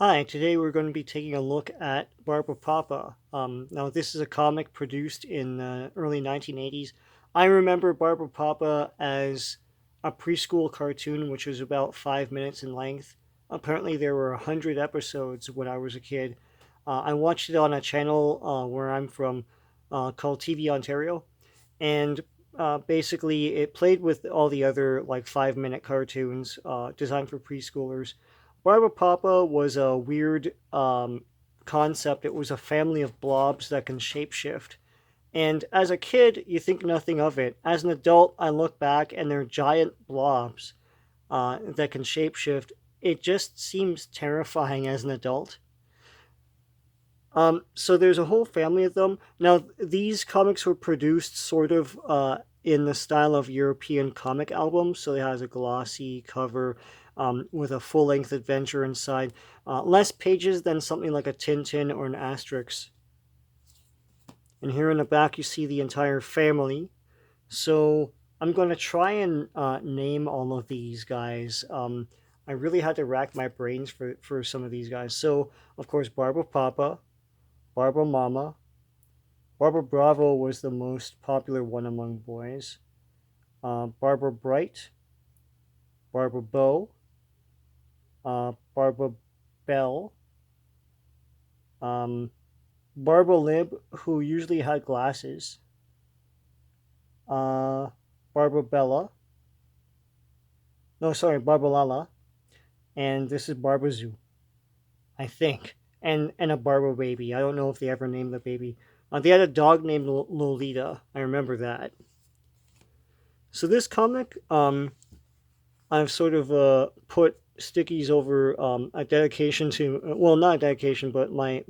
Hi, today we're going to be taking a look at Barbapapa. Now, this is a comic produced in the early 1980s. I remember Barbapapa as a preschool cartoon, which was about 5 minutes in length. Apparently, there were 100 episodes when I was a kid. I watched it on a channel where I'm from called TV Ontario, and basically it played with all the other like 5 minute cartoons designed for preschoolers. Barbapapa was a weird concept. It was a family of blobs that can shapeshift. And as a kid, you think nothing of it. As an adult, I look back and they're giant blobs that can shapeshift. It just seems terrifying as an adult. So there's a whole family of them. Now, these comics were produced sort of in the style of European comic albums. So it has a glossy cover with a full length adventure inside. Less pages than something like a Tintin or an Asterix. And here in the back, you see the entire family. So I'm going to try and name all of these guys. I really had to rack my brains for some of these guys. So, of course, Barbapapa, Barbara Mama. Barbara Bravo was the most popular one among boys. Barbara Bright, Barbara Bow, Barbara Bell, Barbara Lib, who usually had glasses, uh, Barbara Bella, no, sorry, Barbara Lala, and this is Barbara Zoo, I think, and a Barbara baby. I don't know if they ever named the baby. They had a dog named Lolita. I remember that. So this comic, I've sort of put stickies over a dedication to, well, not a dedication, but my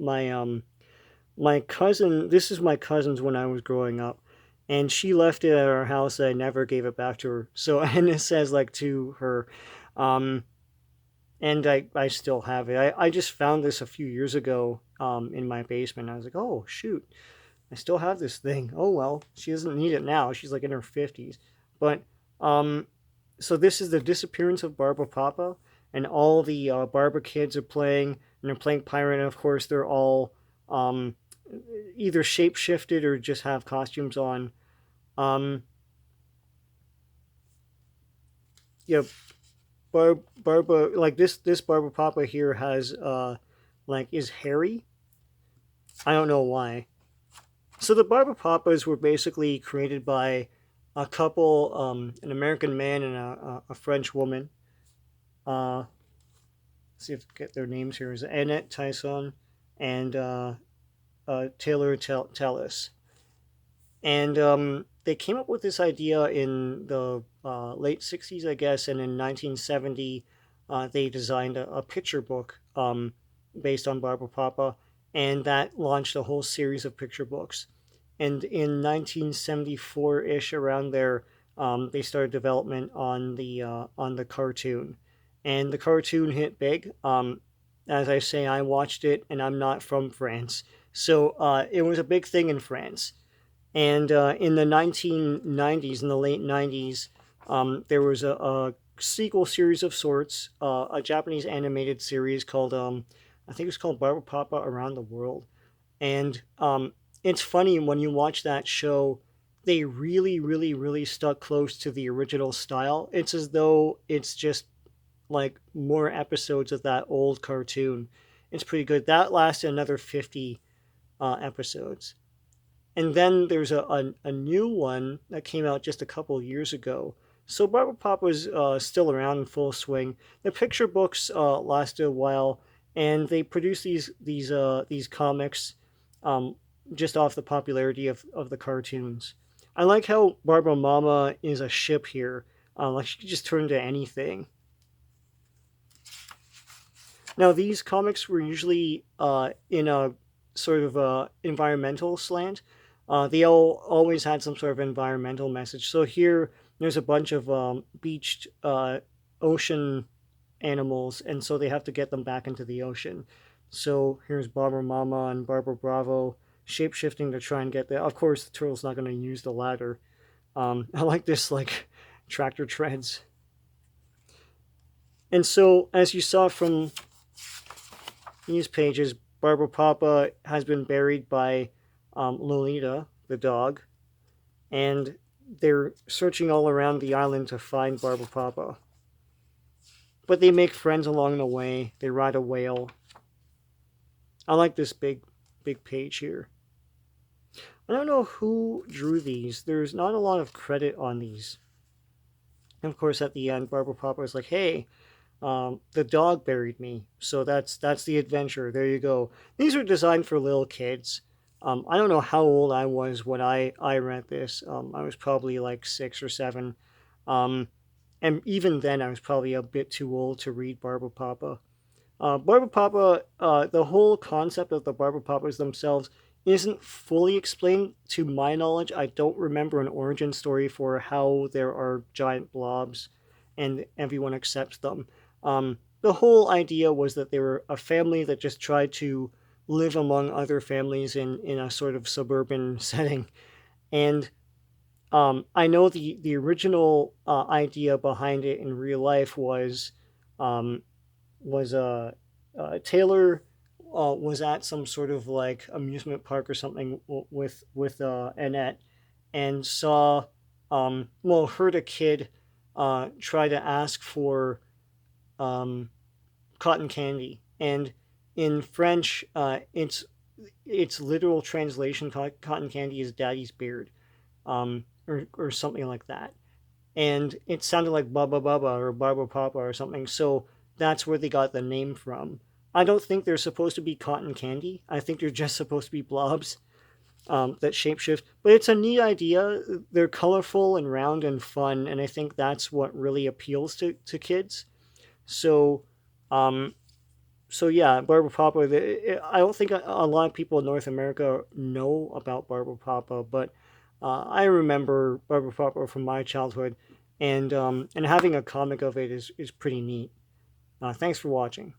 cousin. This is my cousin's when I was growing up, and she left it at our house. I never gave it back to her. So and it says like to her, um, and I still have it. I just found this a few years ago in my basement. I was like, oh shoot, I still have this thing. Oh well, she doesn't need it now. She's like in her 50s, but um, so this is the disappearance of Barbapapa, and all the Barber kids are playing, and they're playing pirate, and of course they're all um, either shapeshifted or just have costumes on. Um, yeah, Barba like this Barbapapa here has like is hairy. I don't know why. So the Barbapapas were basically created by a couple, an American man and a French woman. Let's see if I get their names here. Is Annette Tyson and Taylor Tellis. And they came up with this idea in the late 60s, I guess, and in 1970, they designed a picture book based on Barbapapa, and that launched a whole series of picture books. And in 1974-ish, around there, they started development on the cartoon, and the cartoon hit big. As I say, I watched it, and I'm not from France, so it was a big thing in France. And in the 1990s, in the late 90s, there was a sequel series of sorts, a Japanese animated series called, I think it was called Barbapapa Around the World. And it's funny when you watch that show, they really, really, really stuck close to the original style. It's as though it's just like more episodes of that old cartoon. It's pretty good. That lasted another 50 episodes. And then there's a new one that came out just a couple of years ago. So Barbapapa was still around in full swing. The picture books lasted a while, and they produced these comics um, just off the popularity of the cartoons. I like how Barbara Mama is a ship here. Like she could just turn into anything. Now these comics were usually in a sort of environmental slant. They all always had some sort of environmental message. So here there's a bunch of beached ocean animals, and so they have to get them back into the ocean. So here's Barbara Mama and Barbara Bravo shapeshifting to try and get there. Of course, the turtle's not going to use the ladder. I like this like tractor treads. And so, as you saw from these pages, Barbapapa has been buried by Lolita, the dog, and they're searching all around the island to find Barbapapa. But they make friends along the way. They ride a whale. I like this big page here. I don't know who drew these. There's not a lot of credit on these. And of course, at the end, Barbapapa is like, "Hey, the dog buried me." So that's the adventure. There you go. These are designed for little kids. I don't know how old I was when I read this. I was probably like 6 or 7, um, and even then I was probably a bit too old to read Barbapapa. Barbapapa, the whole concept of the Barbapapas themselves isn't fully explained to my knowledge. I don't remember an origin story for how there are giant blobs and everyone accepts them. The whole idea was that they were a family that just tried to live among other families in a sort of suburban setting. And I know the original idea behind it in real life um, was Taylor was at some sort of like amusement park or something with Annette and saw heard a kid try to ask for um, cotton candy, and in French its literal translation cotton candy is daddy's beard, or something like that, and it sounded like Baba Baba or Barba Papa or something. So that's where they got the name from. I don't think they're supposed to be cotton candy. I think they're just supposed to be blobs that shapeshift. But it's a neat idea. They're colorful and round and fun, and I think that's what really appeals to kids. So, um, so yeah, Barba Papa. I don't think a lot of people in North America know about Barba Papa, but I remember Barba Papa from my childhood, and having a comic of it is pretty neat. Thanks for watching.